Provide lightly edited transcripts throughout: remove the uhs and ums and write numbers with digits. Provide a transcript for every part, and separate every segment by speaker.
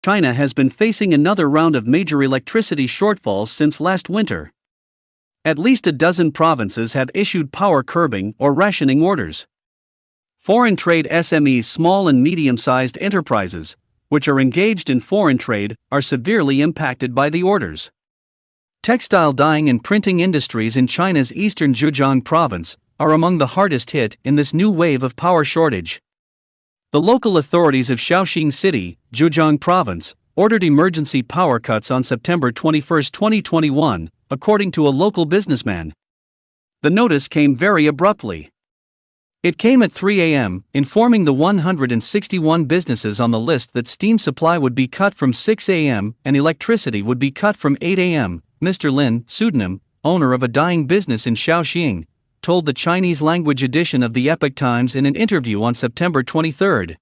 Speaker 1: China has been facing another round of major electricity shortfalls since last winter. At least a dozen provinces have issued power curbing or rationing orders. Foreign trade SMEs, small and medium-sized enterprises, which are engaged in foreign trade, are severely impacted by the orders. Textile dyeing and printing industries in China's eastern Zhejiang province are among the hardest hit in this new wave of power shortage. The local authorities of Shaoxing City, Zhejiang Province, ordered emergency power cuts on September 21, 2021, according to a local businessman. The notice came very abruptly. It came at 3 a.m., informing the 161 businesses on the list that steam supply would be cut from 6 a.m. and electricity would be cut from 8 a.m. Mr. Lin, pseudonym, owner of a dyeing business in Shaoxing, told the Chinese-language edition of the Epoch Times in an interview on September 23.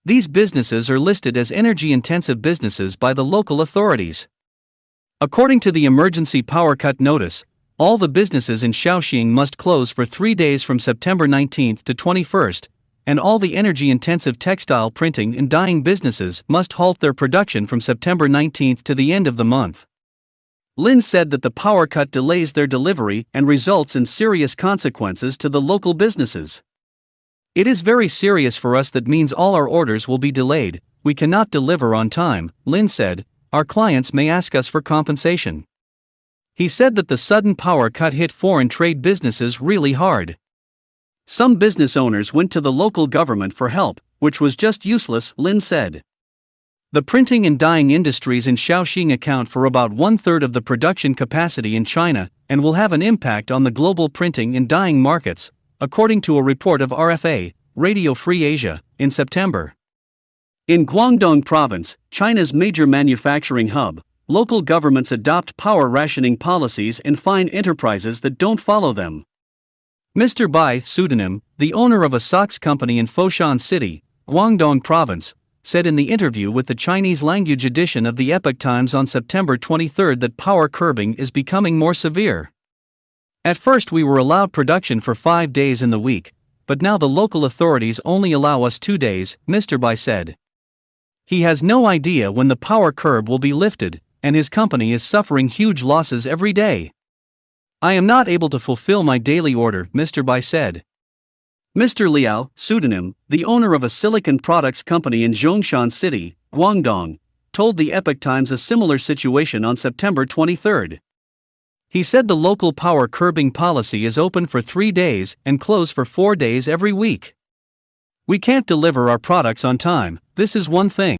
Speaker 1: These businesses are listed as energy-intensive businesses by the local authorities. According to the emergency power cut notice, all the businesses in Shaoxing must close for 3 days from September 19 to 21, and all the energy-intensive textile printing and dyeing businesses must halt their production from September 19 to the end of the month. Lin said that the power cut delays their delivery and results in serious consequences to the local businesses. It is very serious for us. That means all our orders will be delayed, we cannot deliver on time, Lin said. Our clients may ask us for compensation. He said that the sudden power cut hit foreign trade businesses really hard. Some business owners went to the local government for help, which was just useless, Lin said. The printing and dyeing industries in Shaoxing account for about 1/3 of the production capacity in China and will have an impact on the global printing and dyeing markets, according to a report of RFA, Radio Free Asia, in September. In Guangdong Province, China's major manufacturing hub, local governments adopt power rationing policies and fine enterprises that don't follow them. Mr. Bai, pseudonym, the owner of a socks company in Foshan City, Guangdong Province, said in the interview with the Chinese-language edition of the Epoch Times on September 23 that power curbing is becoming more severe. At first we were allowed production for 5 days in the week, but now the local authorities only allow us 2 days, Mr. Bai said. He has no idea when the power curb will be lifted, and his company is suffering huge losses every day. I am not able to fulfill my daily order, Mr. Bai said. Mr. Liao, pseudonym, the owner of a silicon products company in Zhongshan City, Guangdong, told the Epoch Times a similar situation on September 23. He said the local power curbing policy is open for 3 days and closed for 4 days every week. We can't deliver our products on time, this is one thing.